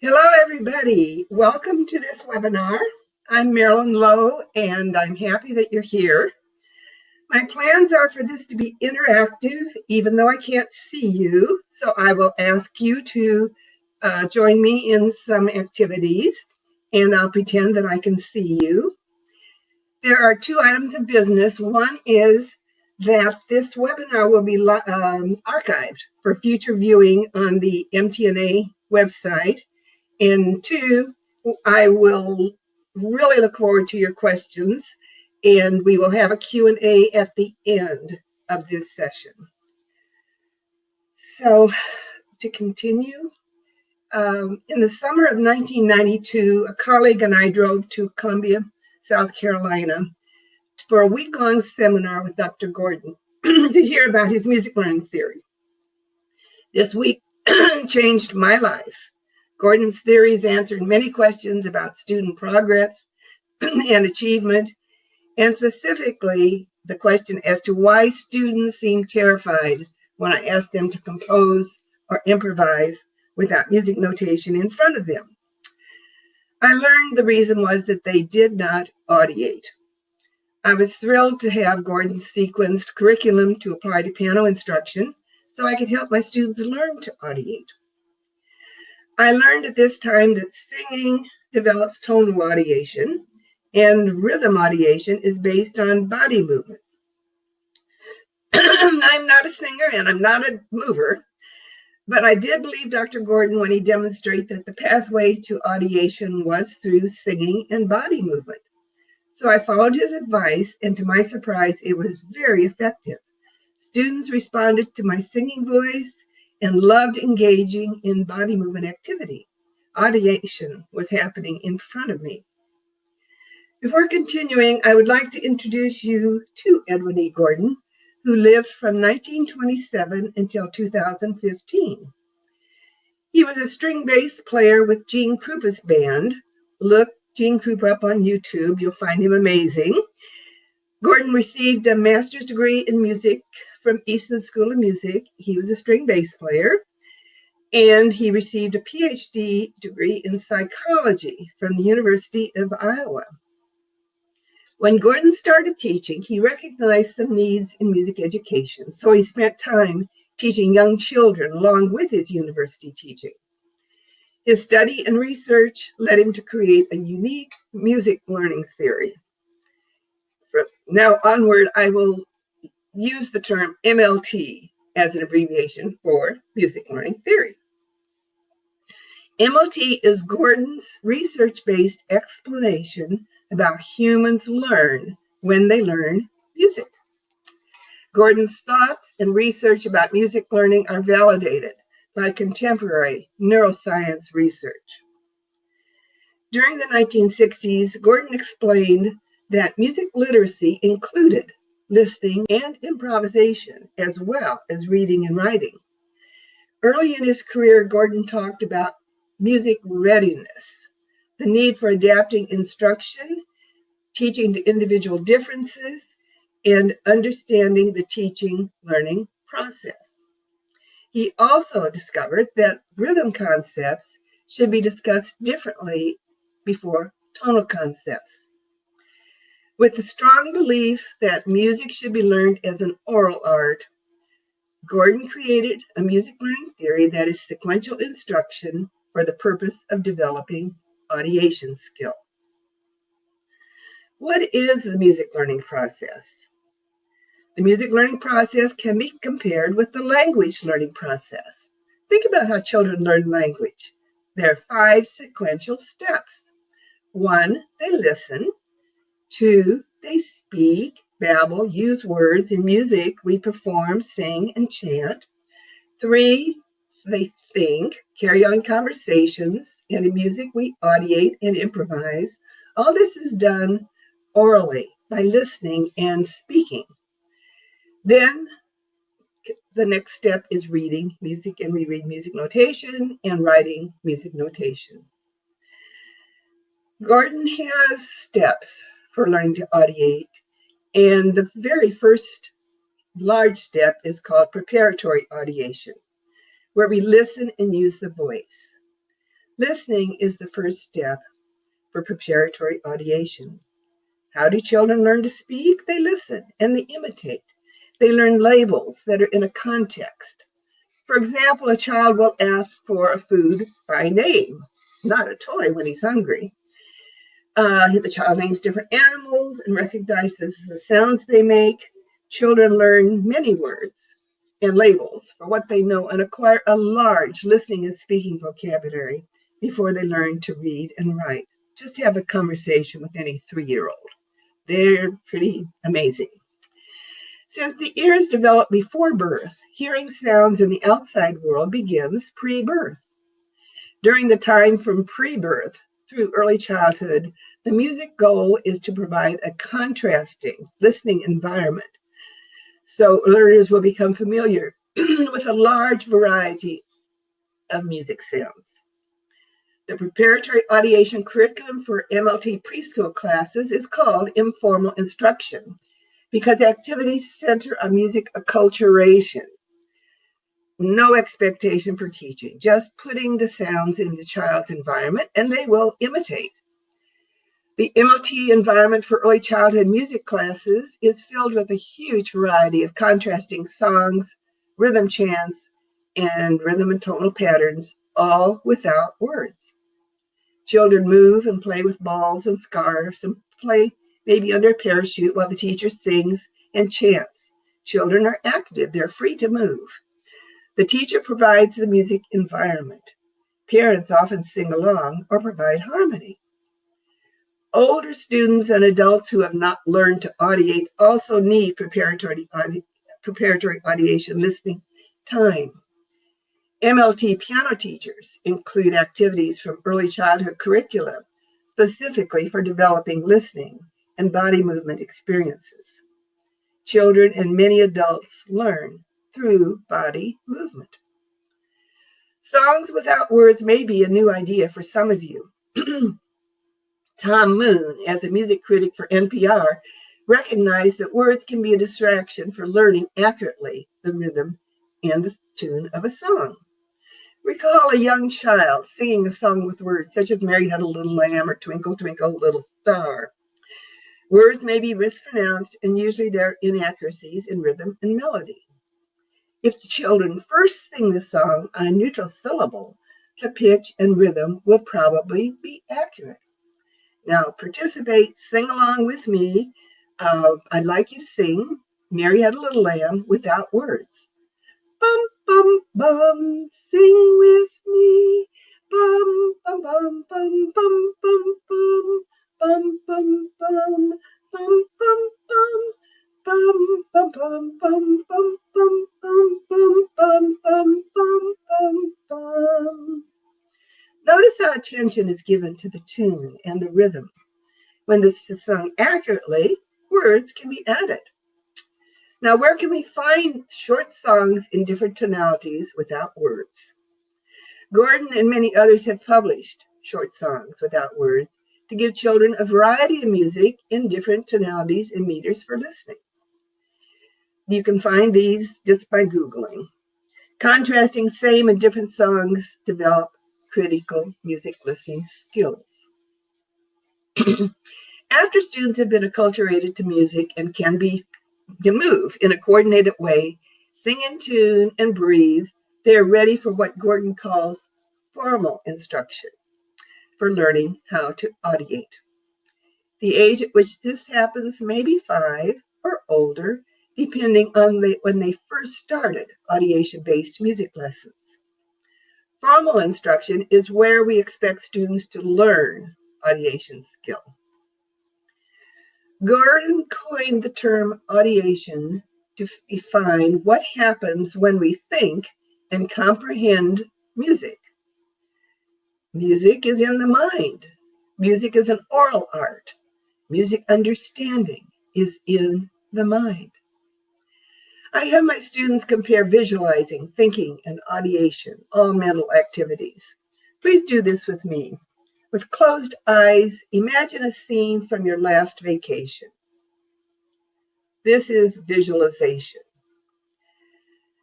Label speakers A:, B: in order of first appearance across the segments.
A: Hello, everybody. Welcome to this webinar. I'm Marilyn Lowe, and I'm happy that you're here. My plans are for this to be interactive, even though I can't see you. So I will ask you to join me in some activities, and I'll pretend that I can see you. There are two items of business. One is that this webinar will be archived for future viewing on the MTNA website. And two, I will really look forward to your questions, and we will have a Q&A at the end of this session. So to continue, in the summer of 1992, a colleague and I drove to Columbia, South Carolina for a week-long seminar with Dr. Gordon to hear about his music learning theory. This week changed my life. Gordon's theories answered many questions about student progress and achievement, and specifically the question as to why students seem terrified when I ask them to compose or improvise without music notation in front of them. I learned the reason was that they did not audiate. I was thrilled to have Gordon's sequenced curriculum to apply to piano instruction so I could help my students learn to audiate. I learned at this time that singing develops tonal audiation, and rhythm audiation is based on body movement. I'm not a singer and I'm not a mover, but I did believe Dr. Gordon when he demonstrated that the pathway to audiation was through singing and body movement. So I followed his advice, and to my surprise, it was very effective. Students responded to my singing voice and loved engaging in body movement activity. Audiation was happening in front of me. Before continuing, I would like to introduce you to Edwin E. Gordon, who lived from 1927 until 2015. He was a string bass player with Gene Krupa's band. Look Gene Krupa up on YouTube, you'll find him amazing. Gordon received a master's degree in music from Eastman School of Music. He was a string bass player, and he received a PhD degree in psychology from the University of Iowa. When Gordon started teaching, he recognized some needs in music education, so he spent time teaching young children along with his university teaching. His study and research led him to create a unique music learning theory. From now onward, I will use the term MLT as an abbreviation for music learning theory. MLT is Gordon's research-based explanation about humans learn when they learn music. Gordon's thoughts and research about music learning are validated by contemporary neuroscience research. During the 1960s, Gordon explained that music literacy included listening and improvisation, as well as reading and writing. Early in his career, Gordon talked about music readiness, the need for adapting instruction, teaching to individual differences, and understanding the teaching learning process. He also discovered that rhythm concepts should be discussed differently before tonal concepts. With the strong belief that music should be learned as an oral art, Gordon created a music learning theory that is sequential instruction for the purpose of developing audiation skill. What is the music learning process? The music learning process can be compared with the language learning process. Think about how children learn language. There are 5 sequential steps. 1, they listen. 2, they speak, babble, use words. In music, we perform, sing, and chant. 3, they think, carry on conversations. And in music, we audiate and improvise. All this is done orally by listening and speaking. Then the next step is reading music, and we read music notation and writing music notation. Gordon has steps for learning to audiate, and the very first large step is called preparatory audiation, where we listen and use the voice. Listening is the first step for preparatory audiation. How do children learn to speak? They listen and they imitate. They learn labels that are in a context. For example, a child will ask for a food by name, not a toy when he's hungry. The child names different animals and recognizes the sounds they make. Children learn many words and labels for what they know and acquire a large listening and speaking vocabulary before they learn to read and write. Just have a conversation with any 3-year-old. They're pretty amazing. Since the ears develop before birth, hearing sounds in the outside world begins pre-birth. During the time from pre-birth through early childhood, the music goal is to provide a contrasting listening environment. So learners will become familiar with a large variety of music sounds. The preparatory audiation curriculum for MLT preschool classes is called informal instruction because activities center on music acculturation. No expectation for teaching, just putting the sounds in the child's environment and they will imitate. The MLT environment for early childhood music classes is filled with a huge variety of contrasting songs, rhythm chants, and rhythm and tonal patterns, all without words. Children move and play with balls and scarves and play maybe under a parachute while the teacher sings and chants. Children are active, they're free to move. The teacher provides the music environment. Parents often sing along or provide harmony. Older students and adults who have not learned to audiate also need preparatory audiation listening time. MLT piano teachers include activities from early childhood curricula specifically for developing listening and body movement experiences. Children and many adults learn through body movement. Songs without words may be a new idea for some of you. Tom Moon, as a music critic for NPR, recognized that words can be a distraction for learning accurately the rhythm and the tune of a song. Recall a young child singing a song with words such as Mary Had a Little Lamb or Twinkle, Twinkle, Little Star. Words may be mispronounced and usually there are inaccuracies in rhythm and melody. If the children first sing the song on a neutral syllable, the pitch and rhythm will probably be accurate. Now participate, sing along with me. I'd like you to sing Mary Had a Little Lamb without words. Bum, bum, bum, sing with me. Bum, bum, bum, bum, bum, bum, bum, bum, bum, bum, bum, bum, bum. Bum bum bum bum bum bum bum bum bum bum bum bum bum. Notice how attention is given to the tune and the rhythm. When this is sung accurately, words can be added. Now, where can we find short songs in different tonalities without words? Gordon and many others have published short songs without words to give children a variety of music in different tonalities and meters for listening. You can find these just by Googling. Contrasting same and different songs develop critical music listening skills. After students have been acculturated to music and can move in a coordinated way, sing in tune and breathe, they are ready for what Gordon calls formal instruction for learning how to audiate. The age at which this happens may be 5 or older, depending on when they first started audiation-based music lessons. Formal instruction is where we expect students to learn audiation skill. Gordon coined the term audiation to define what happens when we think and comprehend music. Music is in the mind. Music is an oral art. Music understanding is in the mind. I have my students compare visualizing, thinking, and audiation, all mental activities. Please do this with me. With closed eyes, imagine a scene from your last vacation. This is visualization.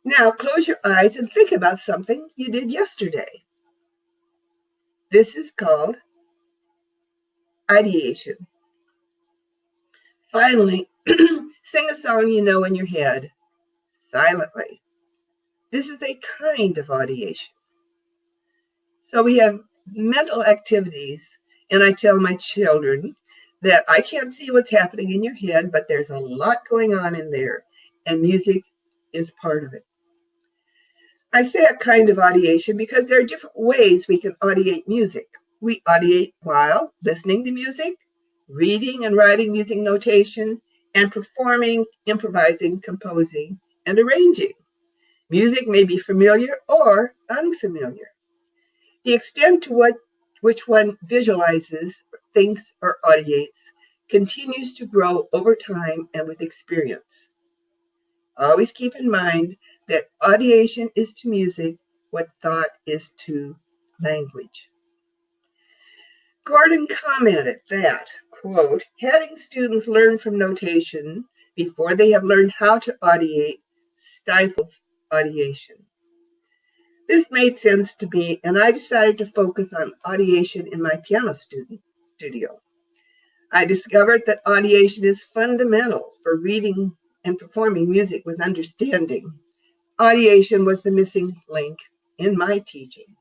A: Now close your eyes and think about something you did yesterday. This is called ideation. Finally, sing a song you know in your head, silently. This is a kind of audiation. So we have mental activities, and I tell my children that I can't see what's happening in your head, but there's a lot going on in there, and music is part of it. I say a kind of audiation because there are different ways we can audiate music. We audiate while listening to music, reading and writing using notation, and performing, improvising, composing, and arranging. Music may be familiar or unfamiliar. The extent to which one visualizes, thinks, or audiates continues to grow over time and with experience. Always keep in mind that audiation is to music what thought is to language. Gordon commented that, quote, having students learn from notation before they have learned how to audiate stifles audiation. This made sense to me, and I decided to focus on audiation in my piano studio. I discovered that audiation is fundamental for reading and performing music with understanding. Audiation was the missing link in my teaching.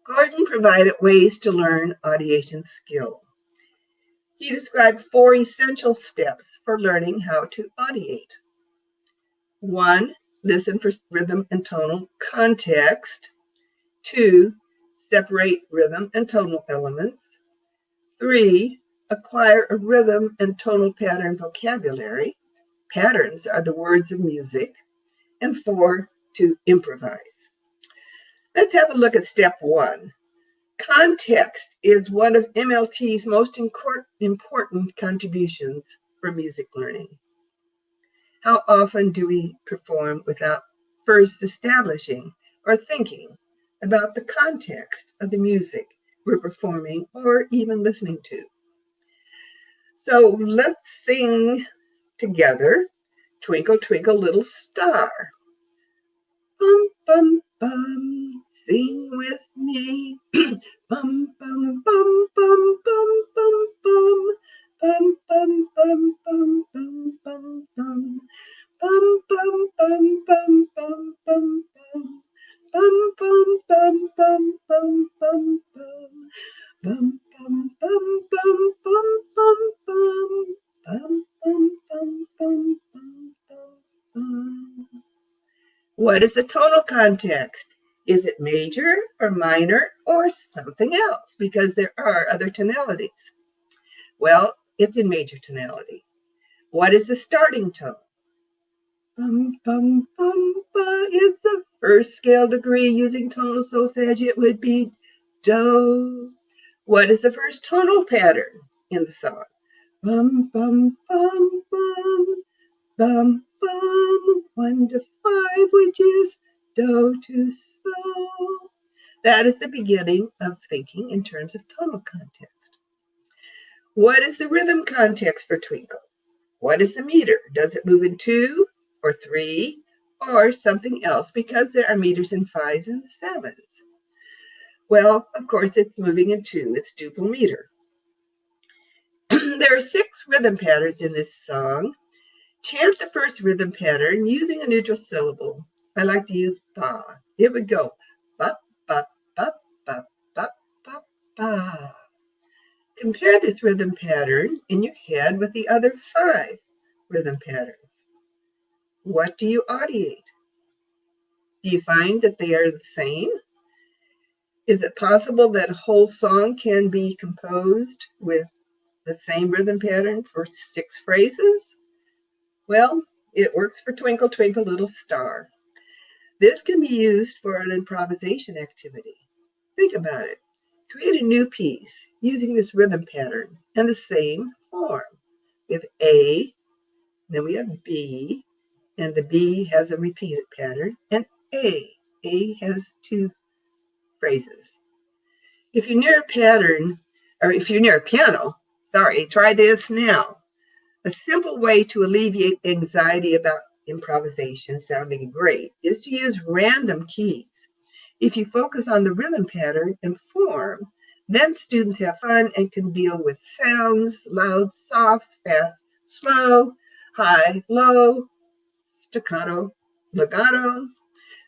A: Gordon provided ways to learn audiation skill. He described 4 essential steps for learning how to audiate. 1, listen for rhythm and tonal context. 2, separate rhythm and tonal elements. 3, acquire a rhythm and tonal pattern vocabulary. Patterns are the words of music. And 4, to improvise. Let's have a look at step 1. Context is one of MLT's most important contributions for music learning. How often do we perform without first establishing or thinking about the context of the music we're performing or even listening to? So let's sing together, Twinkle, Twinkle, Little Star. Bum, bum, bum, sing with me. Bum, bum, bum, bum, bum, bum, bum. Bum, bum, bum, bum, bum, bum, bum. Bum, bum, bum, bum, bum, bum, bum. Bum, bum, bum, bum, bum, bum, bum. Bum, bum, bum, bum, bum, bum, bum. Bum, bum, bum, bum, bum, bum, bum. What is the tonal context? Is it major or minor or something else? Because there are other tonalities. Well, it's in major tonality. What is the starting tone? Bum, bum, bum, ba is the first scale degree. Using tonal solfege, it would be do. What is the first tonal pattern in the song? Bum, bum, bum, bum, bum, bum, 1 to 5, which is do to so. That is the beginning of thinking in terms of tonal context. What is the rhythm context for Twinkle? What is the meter? Does it move in 2 or 3 or something else? Because there are meters in 5s and 7s. Well, of course, it's moving in 2. It's duple meter. There are 6 rhythm patterns in this song. Chant the first rhythm pattern using a neutral syllable. I like to use ba. It would go ba, ba, ba, ba, ba, ba, ba. Compare this rhythm pattern in your head with the other 5 rhythm patterns. What do you audiate? Do you find that they are the same? Is it possible that a whole song can be composed with the same rhythm pattern for 6 phrases? Well, it works for Twinkle, Twinkle, Little Star. This can be used for an improvisation activity. Think about it. Create a new piece using this rhythm pattern and the same form. We have A, then we have B, and the B has a repeated pattern, and A. A has 2 phrases. If you're near a pattern, or if you're near a piano, try this now. A simple way to alleviate anxiety about improvisation sounding great is to use random keys. If you focus on the rhythm pattern and form, then students have fun and can deal with sounds, loud, soft, fast, slow, high, low, staccato, legato.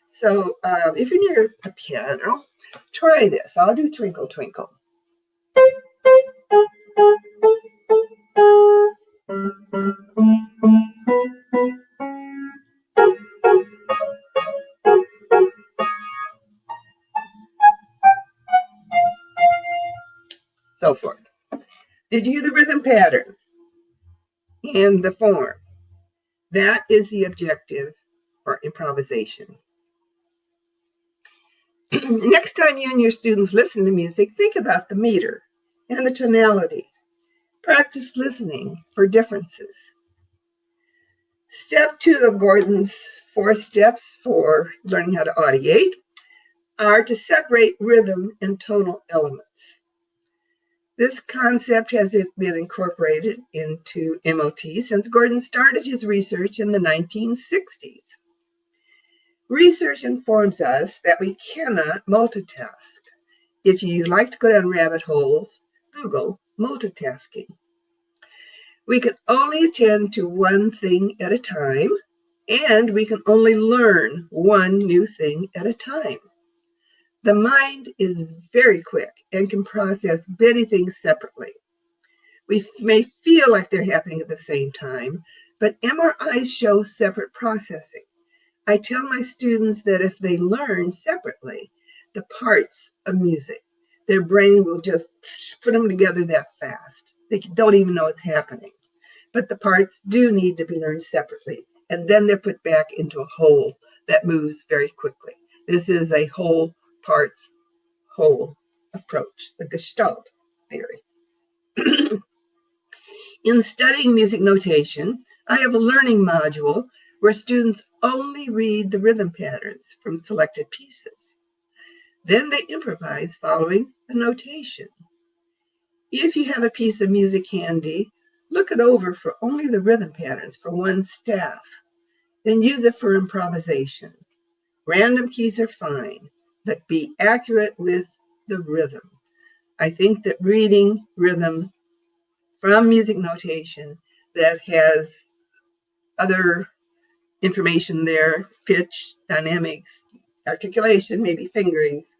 A: So if you're near a piano, try this. I'll do Twinkle Twinkle. So forth. Did you hear the rhythm pattern and the form? That is the objective for improvisation. Next time you and your students listen to music, think about the meter and the tonality. Practice listening for differences. Step 2 of Gordon's 4 steps for learning how to audiate are to separate rhythm and tonal elements. This concept has been incorporated into MLT since Gordon started his research in the 1960s. Research informs us that we cannot multitask. If you like to go down rabbit holes, Google multitasking. We can only attend to one thing at a time, and we can only learn one new thing at a time. The mind is very quick and can process many things separately. We may feel like they're happening at the same time, but MRIs show separate processing. I tell my students that if they learn separately the parts of music, their brain will just put them together that fast. They don't even know it's happening. But the parts do need to be learned separately, and then they're put back into a whole that moves very quickly. This is a whole parts whole approach, the Gestalt theory. In studying music notation, I have a learning module where students only read the rhythm patterns from selected pieces. Then they improvise following the notation. If you have a piece of music handy, look it over for only the rhythm patterns for one staff. Then use it for improvisation. Random keys are fine, but be accurate with the rhythm. I think that reading rhythm from music notation that has other information there, pitch, dynamics, articulation, maybe fingerings,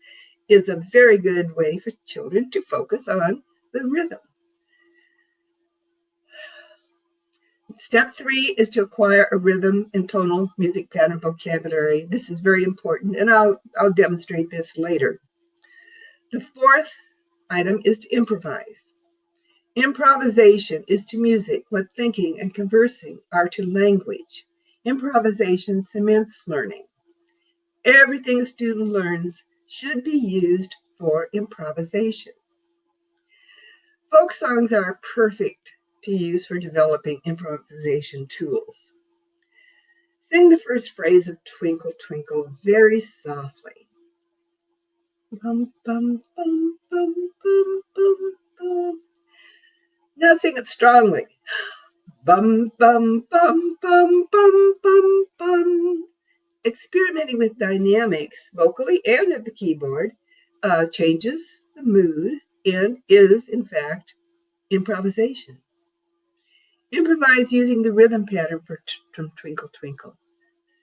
A: is a very good way for children to focus on the rhythm. Step 3 is to acquire a rhythm and tonal music pattern vocabulary. This is very important, and I'll demonstrate this later. The 4th item is to improvise. Improvisation is to music what thinking and conversing are to language. Improvisation cements learning. Everything a student learns should be used for improvisation. Folk songs are perfect to use for developing improvisation tools. Sing the first phrase of Twinkle, Twinkle very softly. Bum, bum, bum, bum, bum, bum, bum. Now sing it strongly. Bum, bum, bum, bum, bum, bum, bum. Experimenting with dynamics, vocally and at the keyboard, changes the mood and is, in fact, improvisation. Improvise using the rhythm pattern from Twinkle Twinkle.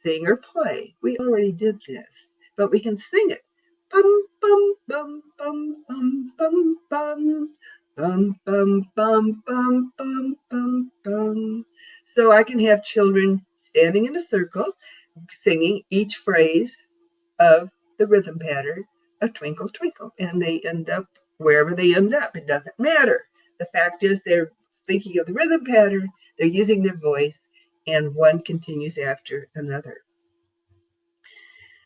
A: Sing or play. We already did this, but we can sing it. Bum, bum, bum, bum, bum, bum, bum. Bum, bum, bum, bum, bum, bum, bum. So I can have children standing in a circle, singing each phrase of the rhythm pattern of Twinkle Twinkle, and they end up wherever they end up. It doesn't matter. The fact is they're thinking of the rhythm pattern, they're using their voice, and one continues after another.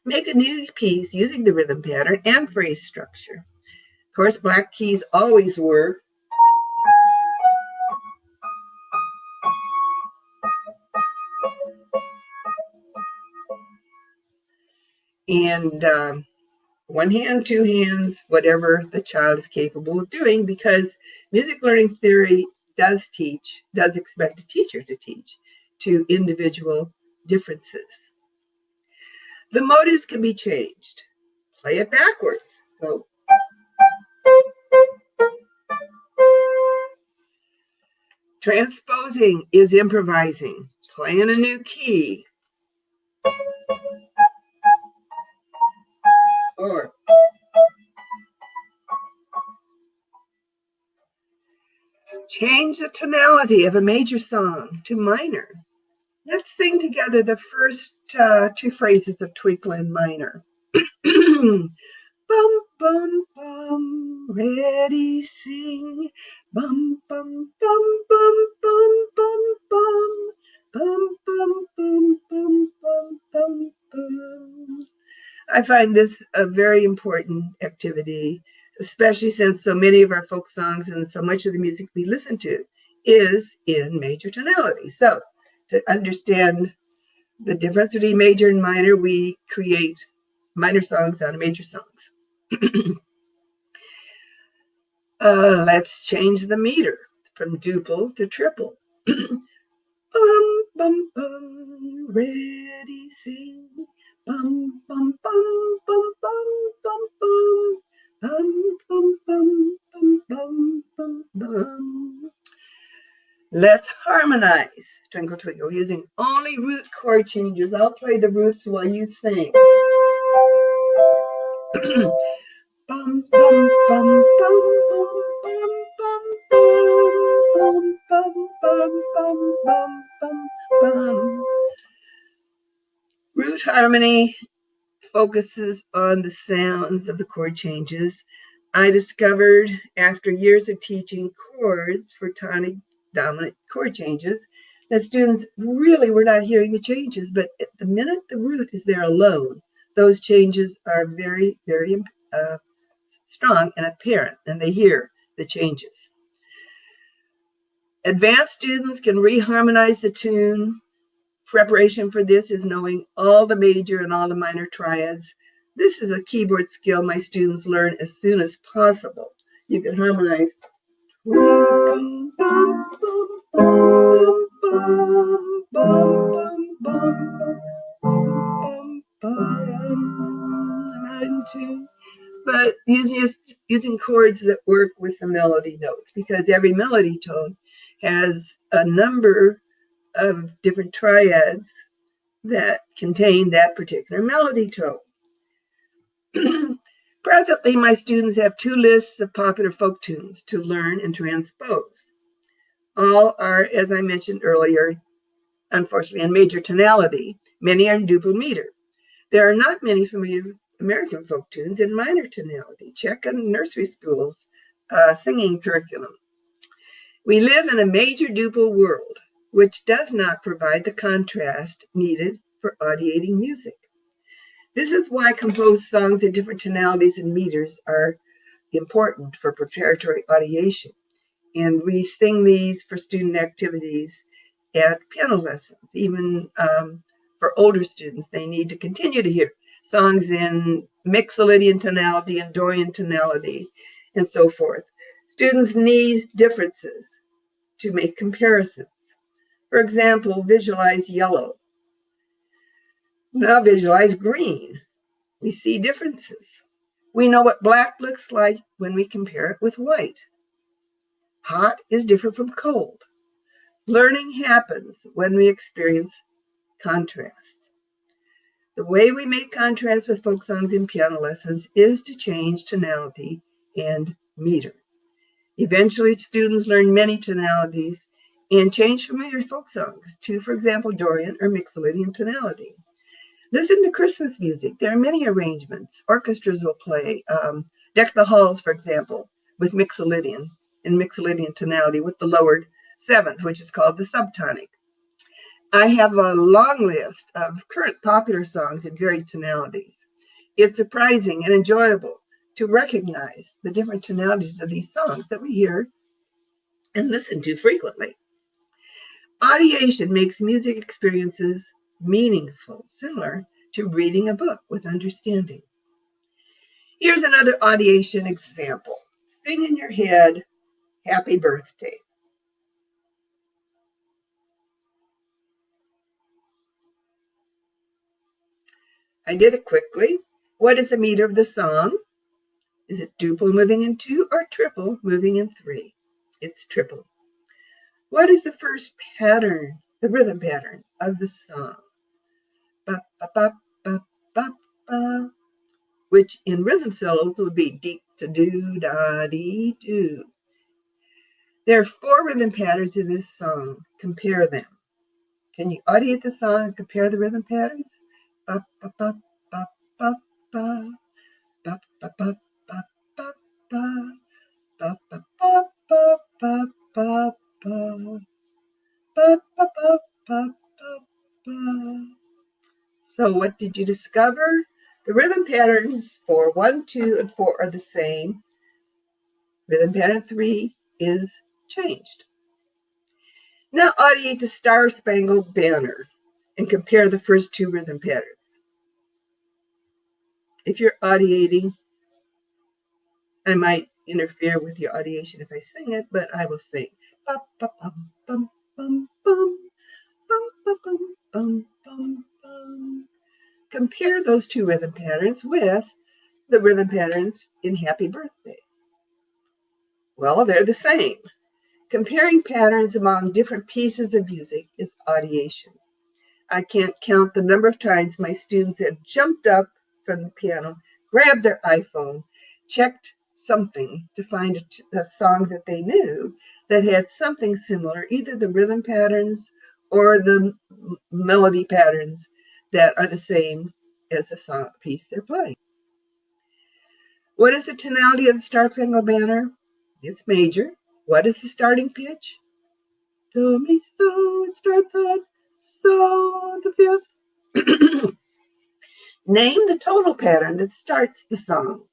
A: Make a new piece using the rhythm pattern and phrase structure. Of course, black keys always work. And one hand, two hands, whatever the child is capable of doing, because music learning theory does expect a teacher to teach to individual differences. The motives can be changed. Play it backwards. Go. Transposing is improvising. Play in a new key. Or change the tonality of a major song to minor. Let's sing together the first two phrases of Twinkle in Minor. Bum, bum, bum, ready, sing. Bum, bum, bum, bum, bum, bum, bum. Bum, bum, bum, bum, bum, bum, bum. I find this a very important activity, especially since so many of our folk songs and so much of the music we listen to is in major tonality. So to understand the difference between major and minor, we create minor songs out of major songs. Let's change the meter from duple to triple. Bum, bum, bum, ready, sing. Bum, bum, bum, bum, bum, bum, bum. Bum, bum, bum, bum, bum, bum, bum. Let's harmonize Twinkle Twinkle using only root chord changes. I'll play the roots while you sing. Bum, bum, bum, bum, bum, bum, bum, bum, bum, bum, bum, bum, bum, bum. Root harmony focuses on the sounds of the chord changes. I discovered after years of teaching chords for tonic dominant chord changes that students really were not hearing the changes, but at the minute the root is there alone, those changes are very, very strong and apparent, and they hear the changes. Advanced students can reharmonize the tune. Preparation for this is knowing all the major and all the minor triads. This is a keyboard skill my students learn as soon as possible. You can harmonize. I'm not in tune. But using chords that work with the melody notes, because every melody tone has a number of different triads that contain that particular melody tone. Presently, my students have 2 lists of popular folk tunes to learn and transpose. All are, as I mentioned earlier, unfortunately in major tonality. Many are in duple meter. There are not many familiar American folk tunes in minor tonality. Check on nursery schools' singing curriculum. We live in a major duple world, which does not provide the contrast needed for audiating music. This is why composed songs in different tonalities and meters are important for preparatory audiation. And we sing these for student activities at piano lessons. Even for older students, they need to continue to hear songs in Mixolydian tonality and Dorian tonality and so forth. Students need differences to make comparisons. For example, visualize yellow. Now visualize green. We see differences. We know what black looks like when we compare it with white. Hot is different from cold. Learning happens when we experience contrast. The way we make contrast with folk songs in piano lessons is to change tonality and meter. Eventually, students learn many tonalities and change familiar folk songs to, for example, Dorian or Mixolydian tonality. Listen to Christmas music. There are many arrangements. Orchestras will play Deck the Halls, for example, with Mixolydian, in Mixolydian tonality with the lowered seventh, which is called the subtonic. I have a long list of current popular songs in varied tonalities. It's surprising and enjoyable to recognize the different tonalities of these songs that we hear and listen to frequently. Audiation makes music experiences meaningful, similar to reading a book with understanding. Here's another audiation example. Sing in your head, happy birthday. I did it quickly. What is the meter of the song? Is it duple moving in 2 or triple moving in 3? It's triple. What is the first pattern, the rhythm pattern of the song? Ba, ba, ba, ba, ba, ba, which in rhythm solos would be deep to do, da, dee, do. There are 4 rhythm patterns in this song. Compare them. Can you audiate the song and compare the rhythm patterns? Ba, ba, ba, ba, ba, ba, ba, ba, ba, ba, ba, ba. Ba, ba, ba, ba, ba, ba, ba. Ba, ba, ba, ba, ba, ba. So what did you discover? The rhythm patterns for 1, 2, and 4 are the same. Rhythm pattern 3 is changed. Now audiate the Star Spangled Banner and compare the first 2 rhythm patterns. If you're audiating, I might interfere with your audiation if I sing it, but I will sing. Bum, bum, bum, bum, bum, bum, bum, bum, bum, bum. Compare those 2 rhythm patterns with the rhythm patterns in Happy Birthday. Well, they're the same. Comparing patterns among different pieces of music is audiation. I can't count the number of times my students have jumped up from the piano, grabbed their iPhone, checked something to find a song that they knew that had something similar, either the rhythm patterns or the melody patterns that are the same as the song piece they're playing. What is the tonality of the Star Spangled Banner? It's major. What is the starting pitch? Do, mi, so. It starts on so, the 5th. Name the tonal pattern that starts the song.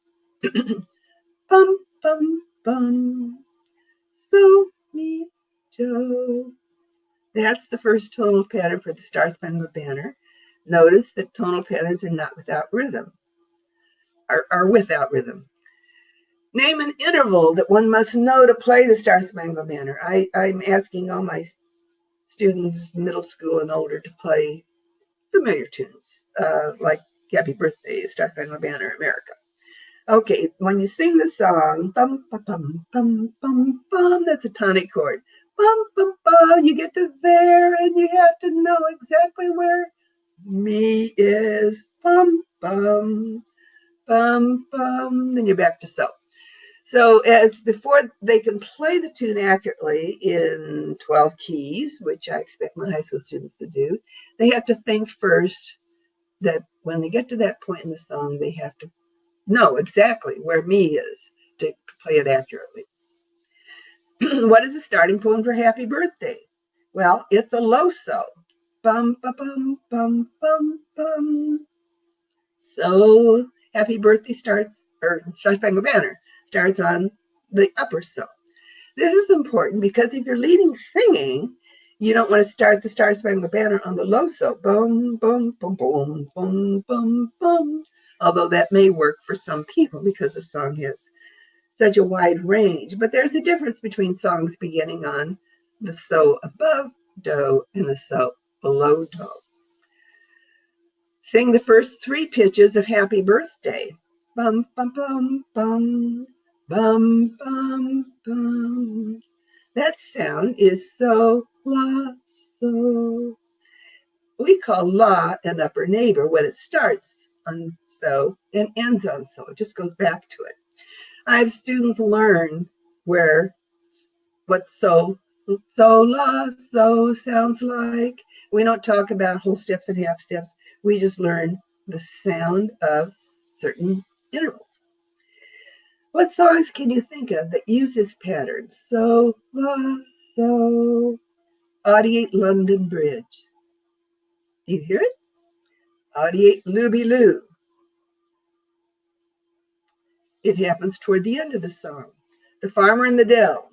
A: Bum, bum, bum. So, mi, do. That's the first tonal pattern for the Star Spangled Banner. Notice that tonal patterns are not without rhythm, are without rhythm. Name an interval that one must know to play the Star Spangled Banner. I'm asking all my students, middle school and older, to play familiar tunes, like Happy Birthday, Star Spangled Banner, America. Okay, when you sing the song, bum, bum, bum, bum, bum, bum, that's a tonic chord. Bum, bum, bum, you get to there and you have to know exactly where mi is. Bum, bum, bum, bum, then you're back to so. So as before they can play the tune accurately in 12 keys, which I expect my high school students to do, they have to think first that when they get to that point in the song, they have to know exactly where mi is to play it accurately. What is the starting point for Happy Birthday? Well, it's a low so. Bum, ba, bum, bum, bum, bum. So Happy Birthday starts, or Star Spangled Banner starts on the upper so. This is important because if you're leading singing, you don't want to start the Star Spangled Banner on the low so. Boom, boom, boom, boom, boom, boom, boom. Although that may work for some people because the song has such a wide range. But there's a difference between songs beginning on the so above do and the so below do. Sing the first 3 pitches of Happy Birthday. Bum, bum, bum, bum, bum, bum, bum. That sound is so, la, so. We call la an upper neighbor when it starts on so and ends on so. It just goes back to it. I have students learn what so, la, so sounds like. We don't talk about whole steps and half steps. We just learn the sound of certain intervals. What songs can you think of that use this pattern? So, la, so. Audiate London Bridge. Do you hear it? Audiate Looby Loo. It happens toward the end of the song. The Farmer in the Dell.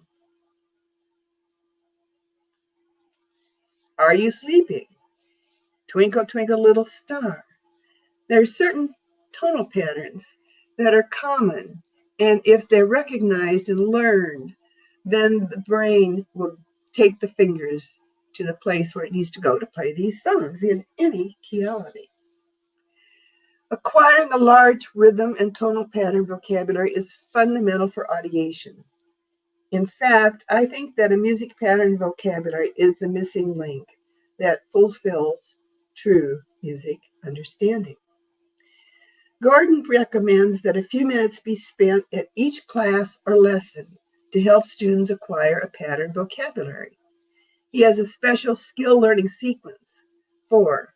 A: Are You Sleeping? Twinkle, Twinkle, Little Star. There are certain tonal patterns that are common, and if they're recognized and learned, then the brain will take the fingers to the place where it needs to go to play these songs in any keyality. Acquiring a large rhythm and tonal pattern vocabulary is fundamental for audiation. In fact, I think that a music pattern vocabulary is the missing link that fulfills true music understanding. Gordon recommends that a few minutes be spent at each class or lesson to help students acquire a pattern vocabulary. He has a special skill learning sequence for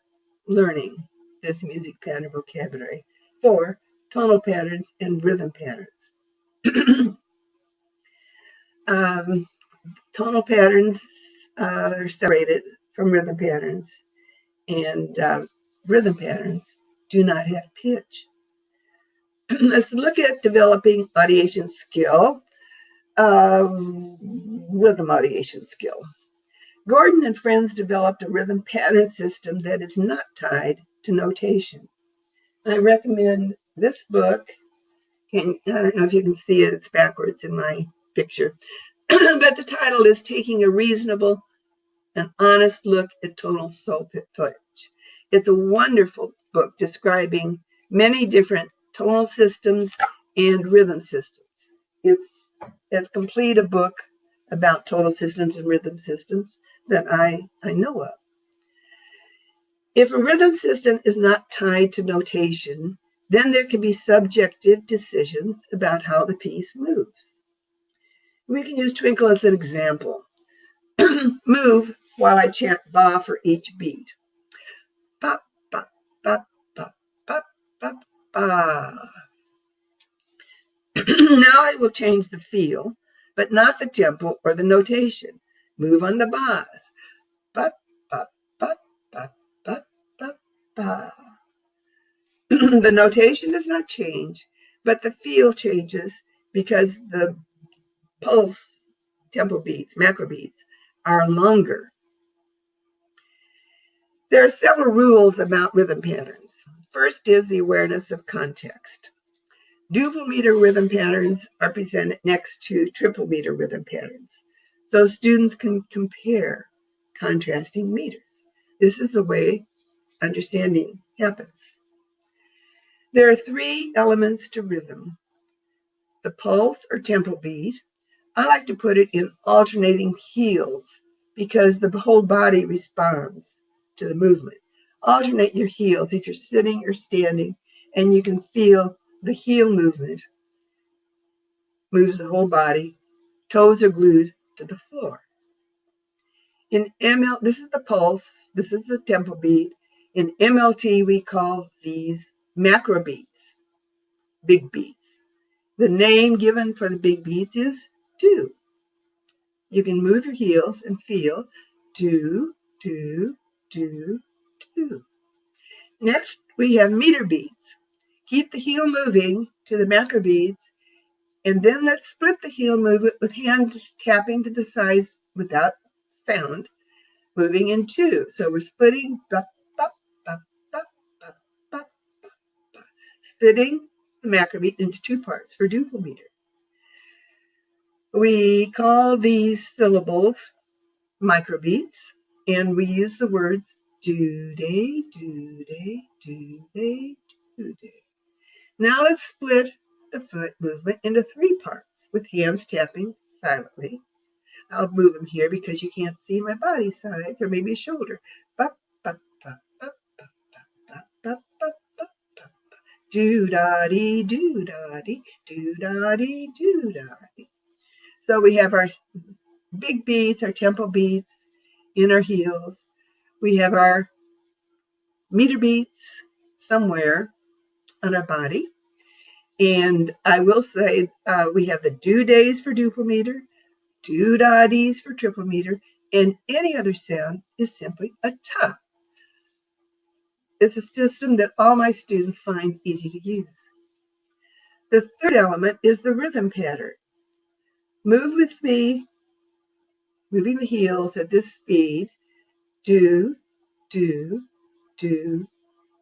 A: learning this music pattern vocabulary, for tonal patterns and rhythm patterns. Tonal patterns are separated from rhythm patterns, and rhythm patterns do not have pitch. Let's look at developing audiation skill, rhythm audiation skill. Gordon and friends developed a rhythm pattern system that is not tied to notation. I recommend this book. I don't know if you can see it, it's backwards in my picture. But the title is Taking a Reasonable and Honest Look at Tonal Soul Pitch. It's a wonderful book describing many different tonal systems and rhythm systems. It's as complete a book about tonal systems and rhythm systems that I know of. If a rhythm system is not tied to notation, then there can be subjective decisions about how the piece moves. We can use Twinkle as an example. Move while I chant ba for each beat. Ba, ba, ba, ba, ba, ba, ba. Now I will change the feel, but not the tempo or the notation. Move on the bas. Ba, ba, ba, ba, ba, ba, ba. The notation does not change, but the feel changes because the pulse tempo beats, macro beats, are longer. There are several rules about rhythm patterns. First is the awareness of context. Duple meter rhythm patterns are presented next to triple meter rhythm patterns, so students can compare contrasting meters. This is the way understanding happens. There are three elements to rhythm: the pulse or tempo beat. I like to put it in alternating heels because the whole body responds to the movement. Alternate your heels if you're sitting or standing, and you can feel the heel movement moves the whole body. Toes are glued to the floor. In ML, this is the pulse, this is the tempo beat. In MLT, we call these macro beats, big beats. The name given for the big beats is do. You can move your heels and feel do, do, do, do. Next, we have meter beats. Keep the heel moving to the macro beats, and then let's split the heel movement with hands tapping to the sides without sound, moving in two. So we're splitting, splitting the macro beat into two parts for duple meter. We call these syllables microbeats, and we use the words do-day, do-day, do-day, do-day. Now let's split the foot movement into three parts with hands tapping silently. I'll move them here because you can't see my body sides or maybe a shoulder. Do-da-dee, do-da-dee, do-da-dee, do-da-dee. So we have our big beats, our tempo beats in our heels. We have our meter beats somewhere on our body. And I will say we have the do days for duple meter, do-da-dees for triple meter, and any other sound is simply a ta. It's a system that all my students find easy to use. The third element is the rhythm pattern. Move with me, moving the heels at this speed. Do, do, do,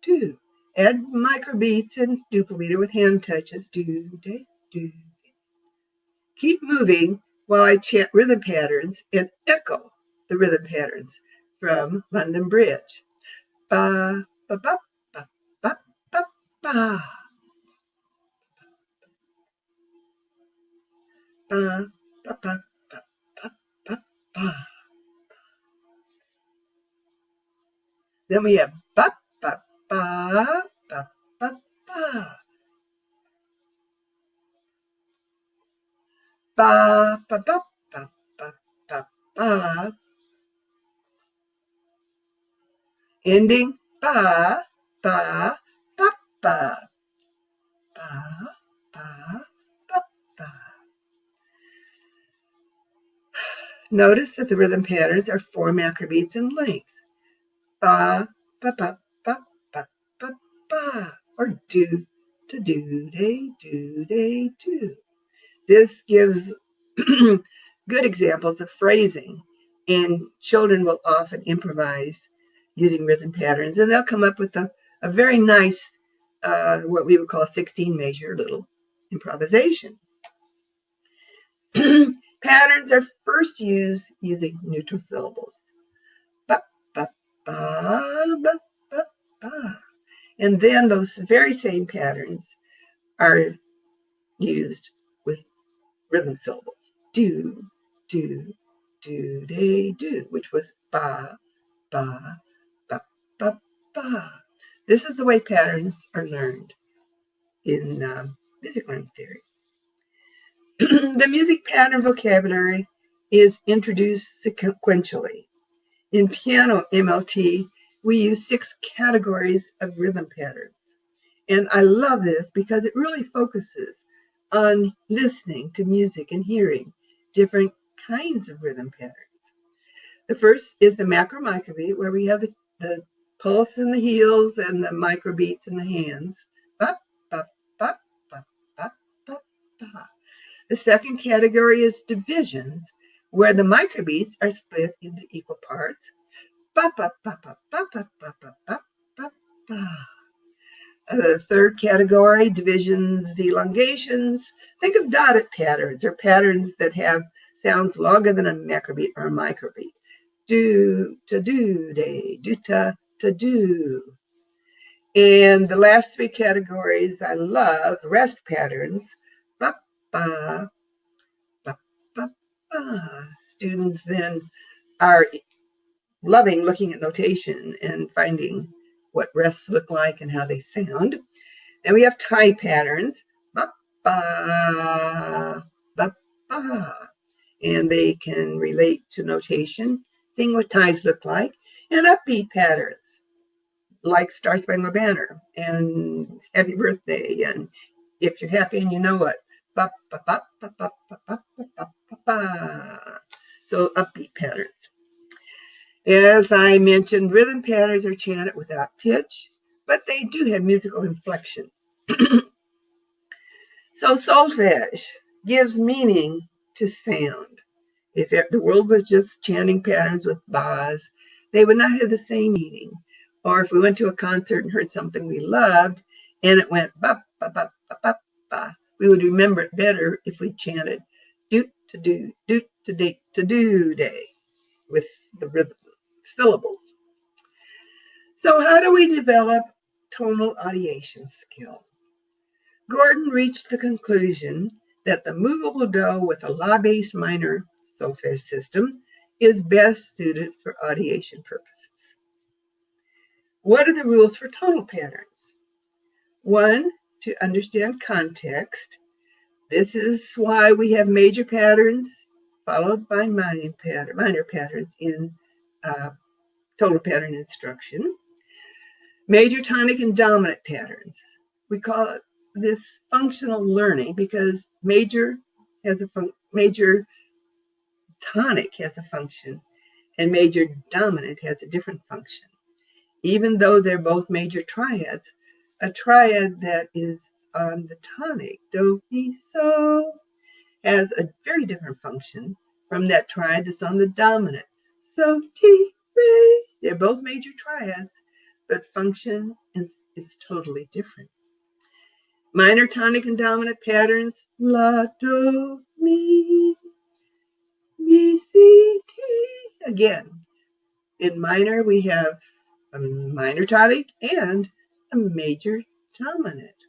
A: do. Add microbeats and duple meter with hand touches. Do, day, do. Keep moving while I chant rhythm patterns and echo the rhythm patterns from London Bridge. Ba, ba, ba, ba, ba, ba, ba, ba, ba, ba, ba, ba, ba, ba. Then we have ba, ba, ba, ba, ba, ba. Ba, ba, ba, ba, ba, ba, ba. Ending ba, ba, ba, ba, ba, ba, ba, ba. Notice that the rhythm patterns are 4 macrobeats in length. Ba, ba, ba, ba, ba, ba, ba. Or do, to do, day, do. This gives good examples of phrasing, and children will often improvise using rhythm patterns, and they'll come up with a very nice, what we would call 16 measure little improvisation. Patterns are first used using neutral syllables. Ba, ba, ba, ba, ba, ba. And then those very same patterns are used with rhythm syllables. Do, do, day, do, which was ba, ba, ba, ba, ba. This is the way patterns are learned in music learning theory. The music pattern vocabulary is introduced sequentially. In piano MLT, we use 6 categories of rhythm patterns. And I love this because it really focuses on listening to music and hearing different kinds of rhythm patterns. The first is the macro microbeat, where we have the pulse in the heels and the microbeats in the hands. Ba, ba, ba, ba, ba, ba, ba. The second category is divisions, where the microbeats are split into equal parts. Ba, ba, ba, ba, ba, ba, ba, ba, ba, ba, ba. The third category, divisions, elongations. Think of dotted patterns or patterns that have sounds longer than a macrobeat or a microbeat. Do, to do, day, do, to do. And the last 3 categories I love, rest patterns. Ba, ba, ba, ba, ba. Students then are loving looking at notation and finding what rests look like and how they sound. Then we have tie patterns. Ba, ba, ba, ba. And they can relate to notation, seeing what ties look like, and upbeat patterns like Star Spangled Banner and Happy Birthday and If You're Happy and You Know It. Ba, ba, ba, ba, ba, ba, ba, ba, ba, ba. So upbeat patterns. As I mentioned, rhythm patterns are chanted without pitch, but they do have musical inflection. So solfege gives meaning to sound. If the world was just chanting patterns with bas, they would not have the same meaning. Or if we went to a concert and heard something we loved and it went ba ba ba ba ba ba, we would remember it better if we chanted do to do day with the rhythm syllables. So how do we develop tonal audiation skill? Gordon reached the conclusion that the movable do with a la bass minor solfege system is best suited for audiation purposes. What are the rules for tonal patterns? 1, to understand context. This is why we have major patterns followed by minor patterns in tonal pattern instruction. Major, tonic, and dominant patterns. We call this functional learning because major tonic has a function and major dominant has a different function. Even though they're both major triads, a triad that is on the tonic, do, mi, so, has a very different function from that triad that's on the dominant, so, ti, re. They're both major triads, but function is totally different. Minor, tonic, and dominant patterns, la, do, mi, si, ti. Again, in minor, we have a minor tonic and a major dominant.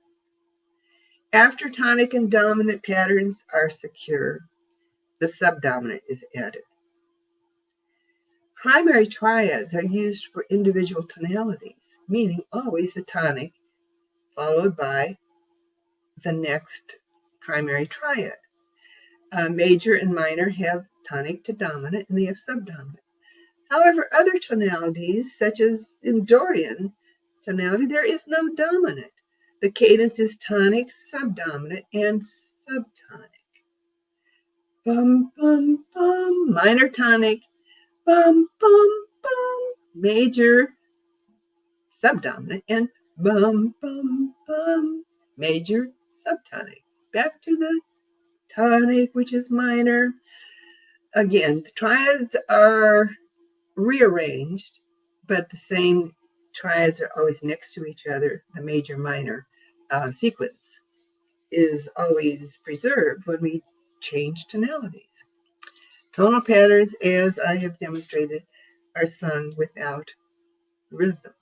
A: After tonic and dominant patterns are secure, the subdominant is added. Primary triads are used for individual tonalities, meaning always the tonic followed by the next primary triad. Major and minor have tonic to dominant, and they have subdominant. However, other tonalities, such as in Dorian tonality, there is no dominant. The cadence is tonic, subdominant, and subtonic. Bum, bum, bum, minor tonic, bum, bum, bum, major, subdominant, and bum, bum, bum, major, subtonic. Back to the tonic, which is minor. Again, the triads are rearranged, but the same triads are always next to each other. The major minor sequence is always preserved when we change tonalities. Tonal patterns, as I have demonstrated, are sung without rhythm.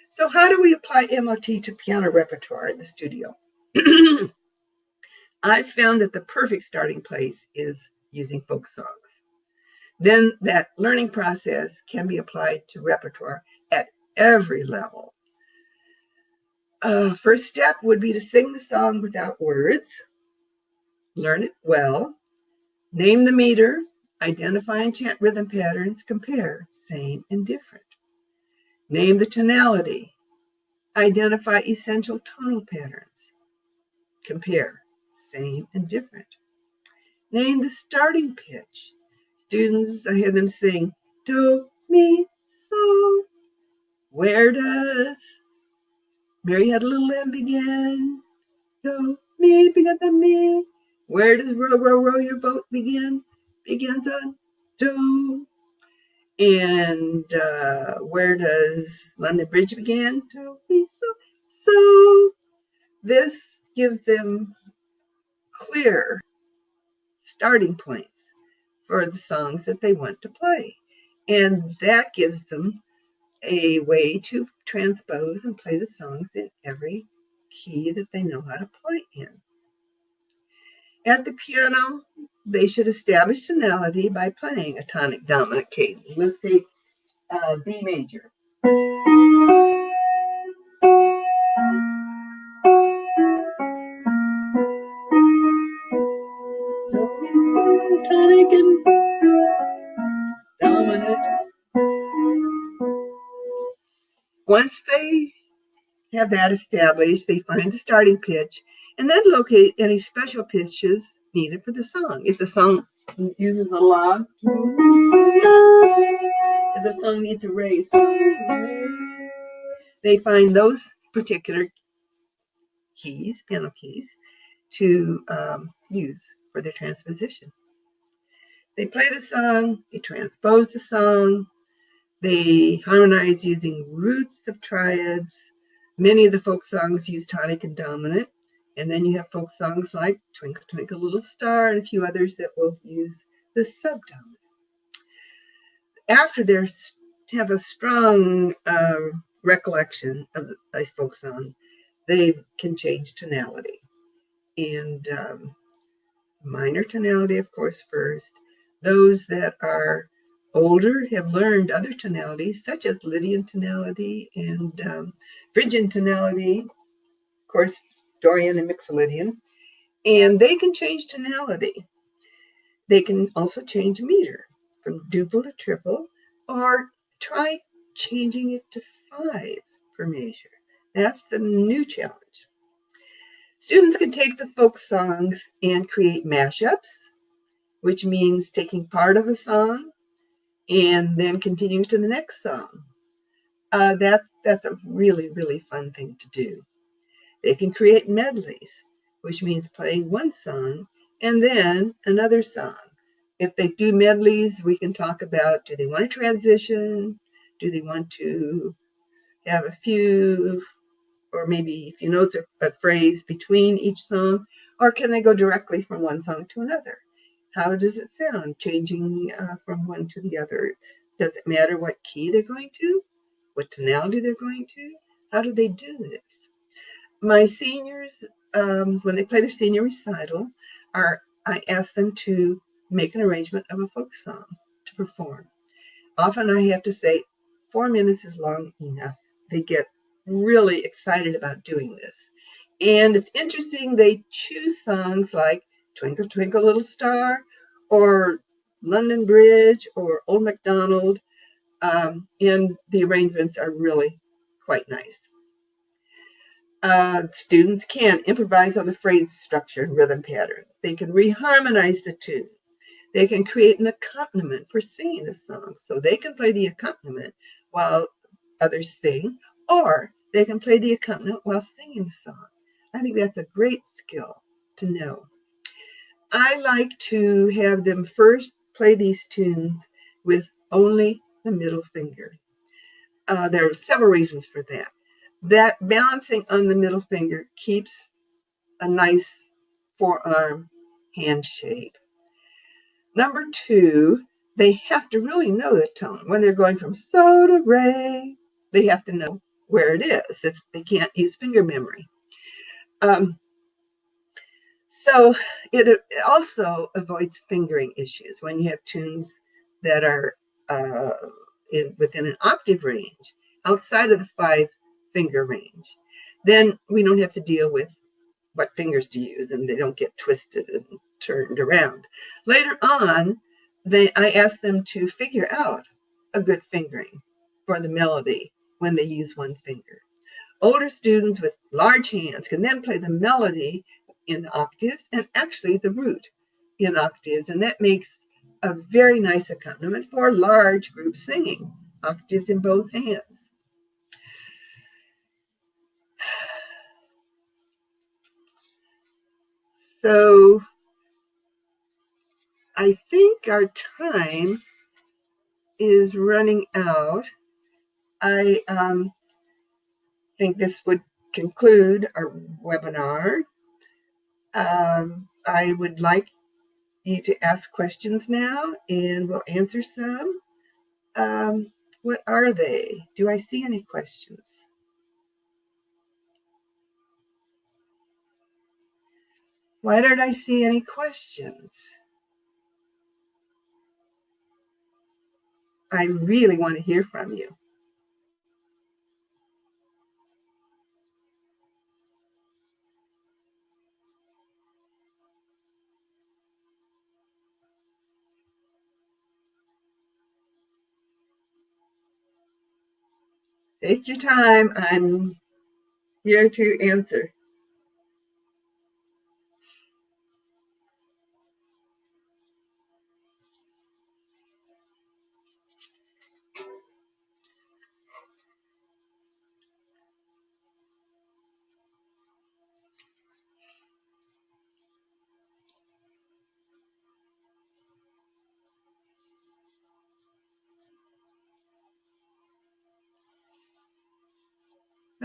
A: So how do we apply MOT to piano repertoire in the studio? I've found that the perfect starting place is using folk songs. Then that learning process can be applied to repertoire at every level. First step would be to sing the song without words, learn it well, name the meter, identify and chant rhythm patterns, compare same and different. Name the tonality, identify essential tonal patterns, compare same and different. Name the starting pitch. Students, I had them sing do, mi, so. Where does Mary Had a Little Lamb begin? Do, mi, begin the mi. Where does row, row, row your boat begin? Begins on do. And where does London Bridge begin? Do, mi, so. So this gives them clear starting points for the songs that they want to play. And that gives them a way to transpose and play the songs in every key that they know how to play in. At the piano, they should establish tonality by playing a tonic dominant cadence. Let's take B major. Tonic and dominant. Once they have that established, they find the starting pitch and then locate any special pitches needed for the song. If the song uses a la, if the song needs a raise, they find those particular keys, piano keys, to use for their transposition. They play the song, they transpose the song, they harmonize using roots of triads. Many of the folk songs use tonic and dominant, and then you have folk songs like Twinkle, Twinkle, Little Star, and a few others that will use the subdominant. After they have a strong recollection of a folk song, they can change tonality. And minor tonality, of course, first. Those that are older have learned other tonalities, such as Lydian tonality and Phrygian tonality, of course, Dorian and Mixolydian, and they can change tonality. They can also change meter from duple to triple, or try changing it to 5 for measure. That's a new challenge. Students can take the folk songs and create mashups, which means taking part of a song and then continuing to the next song. That's a really, really fun thing to do. They can create medleys, which means playing one song and then another song. If they do medleys, we can talk about, do they want to transition? Do they want to have a few, or maybe a few notes or a phrase between each song? Or can they go directly from one song to another? How does it sound, changing from one to the other? Does it matter what key they're going to? What tonality they're going to? How do they do this? My seniors, when they play their senior recital, I ask them to make an arrangement of a folk song to perform. Often I have to say 4 minutes is long enough. They get really excited about doing this. And it's interesting, they choose songs like Twinkle, Twinkle, Little Star, or London Bridge, or Old MacDonald, and the arrangements are really quite nice. Students can improvise on the phrase structure and rhythm patterns. They can reharmonize the tune. They can create an accompaniment for singing the song. So they can play the accompaniment while others sing, or they can play the accompaniment while singing the song. I think that's a great skill to know. I like to have them first play these tunes with only the middle finger. There are several reasons for that. That balancing on the middle finger keeps a nice forearm hand shape. Number two, they have to really know the tone. When they're going from so to re, they have to know where it is. They can't use finger memory. So it also avoids fingering issues when you have tunes that are within an octave range, outside of the 5-finger range. Then we don't have to deal with what fingers to use, and they don't get twisted and turned around. Later on, I ask them to figure out a good fingering for the melody when they use one finger. Older students with large hands can then play the melody in octaves and actually the root in octaves, and that makes a very nice accompaniment for large group singing, octaves in both hands. So I think our time is running out. I think this would conclude our webinar. I would like you to ask questions now, and we'll answer some. What are they? Do I see any questions? Why don't I see any questions? I really want to hear from you. Take your time. I'm here to answer.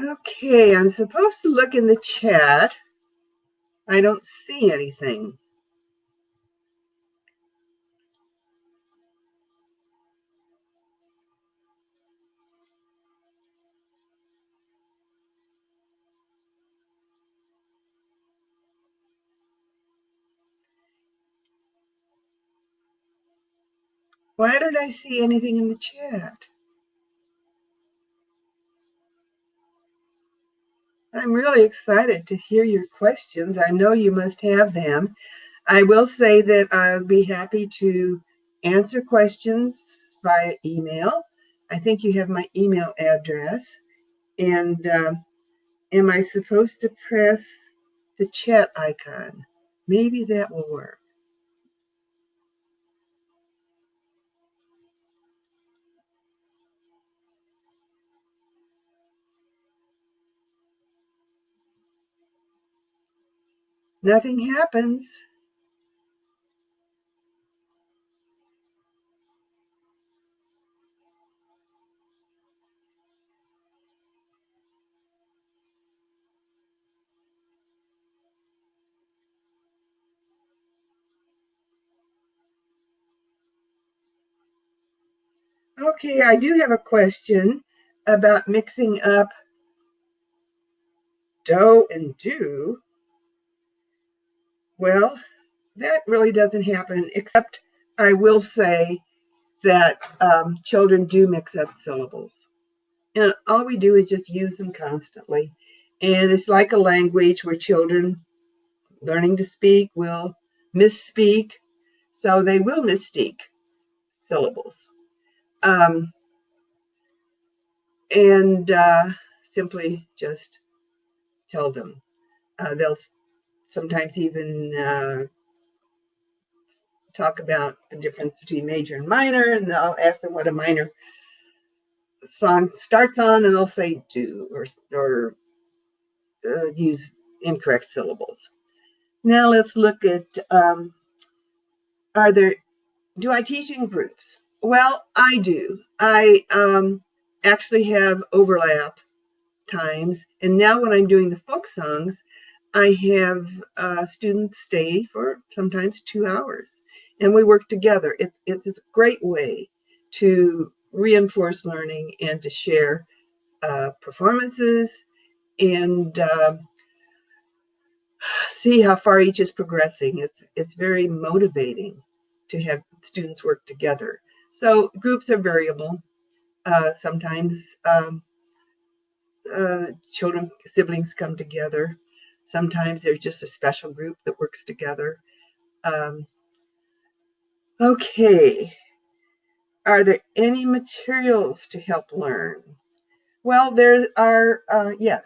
A: Okay, I'm supposed to look in the chat. I don't see anything. Why don't I see anything in the chat? I'm really excited to hear your questions. I know you must have them. I will say that I'll be happy to answer questions via email. I think you have my email address. And am I supposed to press the chat icon? Maybe that will work. Nothing happens. Okay, I do have a question about mixing up do and do, well, that really doesn't happen, except I will say that children do mix up syllables. And all we do is just use them constantly. And it's like a language where children learning to speak will misspeak, so they will misspeak syllables. Um, and simply just tell them. They'll sometimes even talk about the difference between major and minor, and I'll ask them what a minor song starts on, and they'll say do or use incorrect syllables. Now let's look at do I teach in groups? Well, I do. I actually have overlap times, and now when I'm doing the folk songs, I have students stay for sometimes 2 hours, and we work together. It's a great way to reinforce learning and to share performances and see how far each is progressing. It's very motivating to have students work together. So groups are variable. Sometimes siblings come together. Sometimes there's just a special group that works together. Okay. Are there any materials to help learn? Well, there are, yes.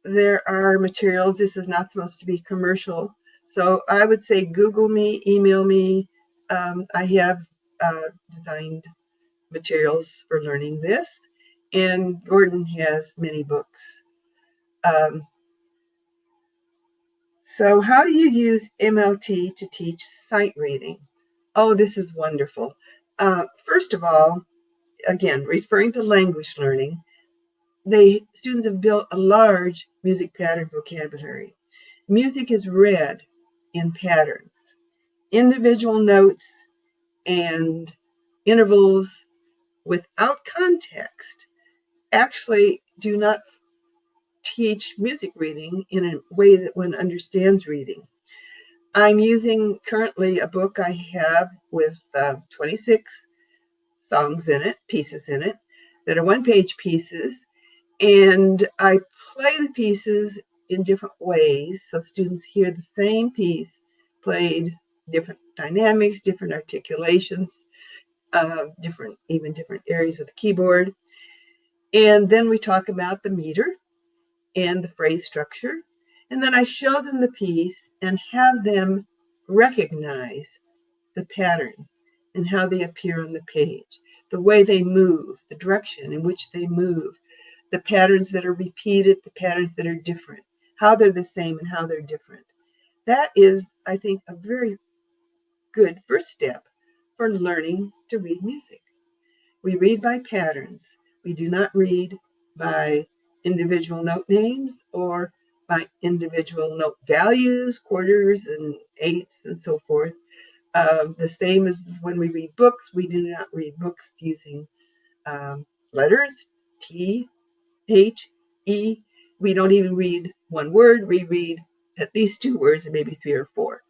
A: There are materials. This is not supposed to be commercial. So I would say Google me, email me. I have designed materials for learning this. And Gordon has many books. So how do you use MLT to teach sight reading? Oh, this is wonderful. First of all, again, referring to language learning, students have built a large music pattern vocabulary. Music is read in patterns. Individual notes and intervals without context actually do not teach music reading in a way that one understands reading. I'm using currently a book I have with 26 songs in it, pieces in it, that are one-page pieces, and I play the pieces in different ways so students hear the same piece played, different dynamics, different articulations, different areas of the keyboard. And then we talk about the meter and the phrase structure. And then I show them the piece and have them recognize the patterns and how they appear on the page, the way they move, the direction in which they move, the patterns that are repeated, the patterns that are different, how they're the same and how they're different. That is, I think, a very good first step for learning to read music. We read by patterns. We do not read by individual note names or by individual note values, quarters and eighths and so forth. The same as when we read books, we do not read books using letters, T, H, E. We don't even read one word. We read at least 2 words and maybe 3 or 4.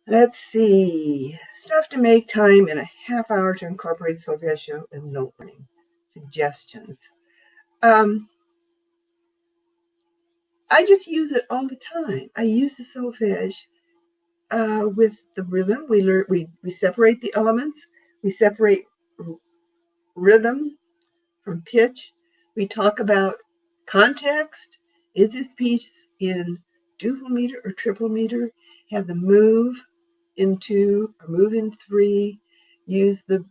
A: Let's see. Stuff to make time in a half hour to incorporate solfeggio and note learning. Suggestions. I just use it all the time. I use the solfege with the rhythm. We separate the elements. We separate rhythm from pitch. We talk about context. Is this piece in duple meter or triple meter? Have them move in 2 or move in 3. Use the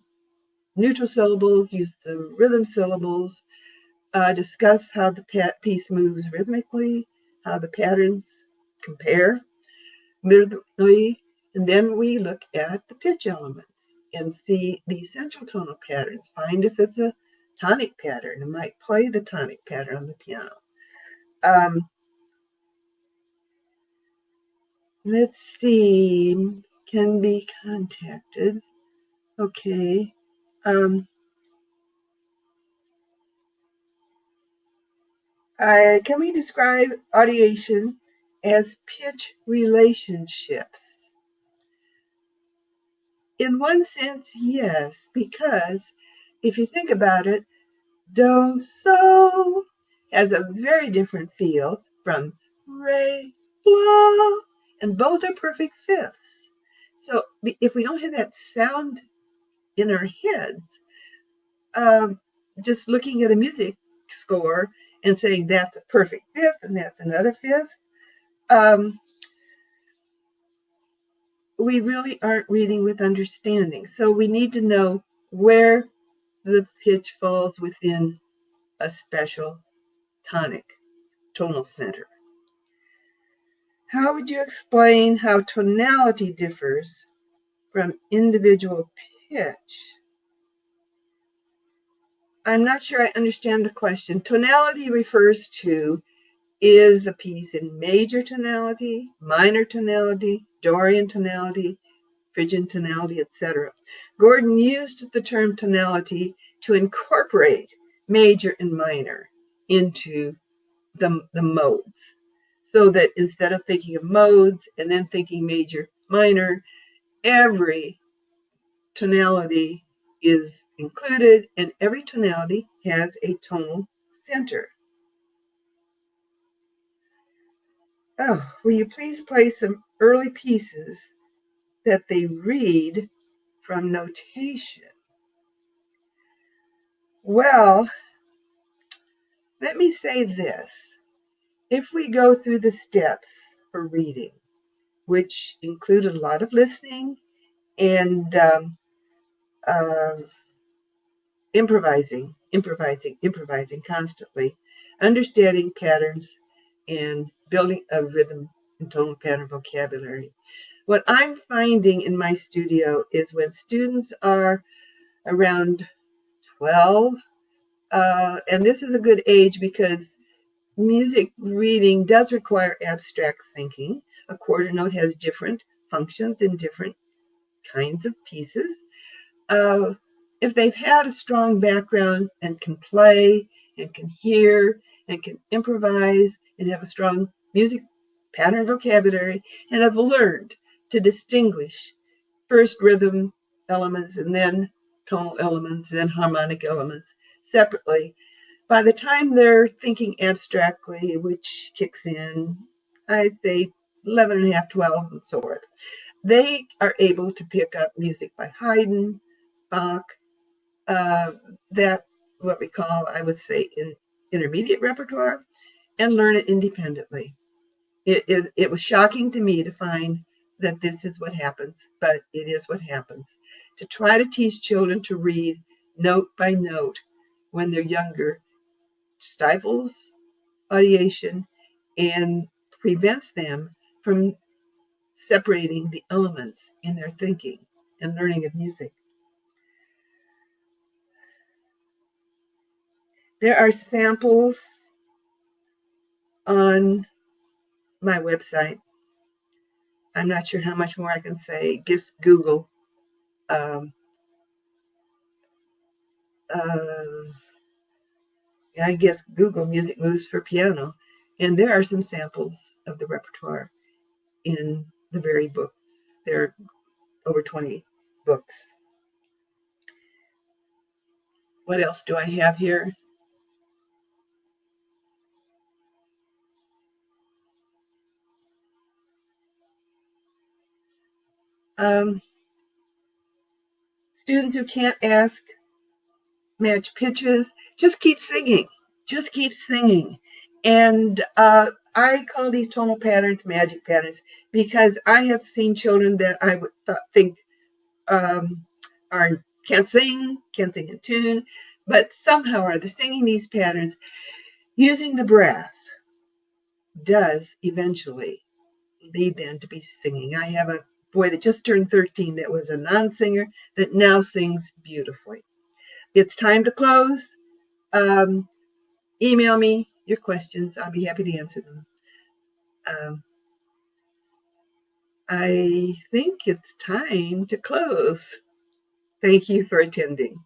A: neutral syllables, use the rhythm syllables. Discuss how the piece moves rhythmically, how the patterns compare rhythmically, and then we look at the pitch elements and see the essential tonal patterns. Find if it's a tonic pattern and might play the tonic pattern on the piano. Let's see, can be contacted. Okay. Can we describe audiation as pitch relationships? In one sense, yes, because if you think about it, do, so has a very different feel from re, la, and both are perfect fifths. So if we don't have that sound in our heads, um, just looking at a music score and saying that's a perfect fifth and that's another fifth, um, we really aren't reading with understanding. So we need to know where the pitch falls within a special tonic, tonal center. How would you explain how tonality differs from individual pitch? I'm not sure I understand the question. Tonality refers to, is a piece in major tonality, minor tonality, Dorian tonality, Phrygian tonality, etc. Gordon used the term tonality to incorporate major and minor into the modes, so that instead of thinking of modes and then thinking major, minor, every tonality is included and every tonality has a tonal center. Oh, will you please play some early pieces that they read from notation? Well, let me say this. If we go through the steps for reading, which include a lot of listening and uh, improvising constantly, understanding patterns and building a rhythm and tonal pattern vocabulary. What I'm finding in my studio is when students are around 12, and this is a good age because music reading does require abstract thinking. A quarter note has different functions in different kinds of pieces. Uh, if they've had a strong background and can play and can hear and can improvise and have a strong music pattern vocabulary and have learned to distinguish first rhythm elements and then tonal elements and then harmonic elements separately, by the time they're thinking abstractly, which kicks in, I'd say 11 and a half, 12, and so forth, they are able to pick up music by Haydn, Bach, that what we call, I would say, intermediate repertoire, and learn it independently. It was shocking to me to find that this is what happens, but it is what happens. To try to teach children to read note by note when they're younger stifles audiation and prevents them from separating the elements in their thinking and learning of music. There are samples on my website. I'm not sure how much more I can say. Just Google um, I guess Google Music Moves for Piano, and there are some samples of the repertoire in the very books. There are over 20 books. What else do I have here? Students who can't match pitches, just keep singing. Just keep singing. And I call these tonal patterns magic patterns because I have seen children that I would think are can't sing in tune, but somehow or other singing these patterns using the breath does eventually lead them to be singing. I have a boy that just turned 13 that was a non-singer that now sings beautifully. It's time to close. Email me your questions. I'll be happy to answer them. Um, I think it's time to close. Thank you for attending.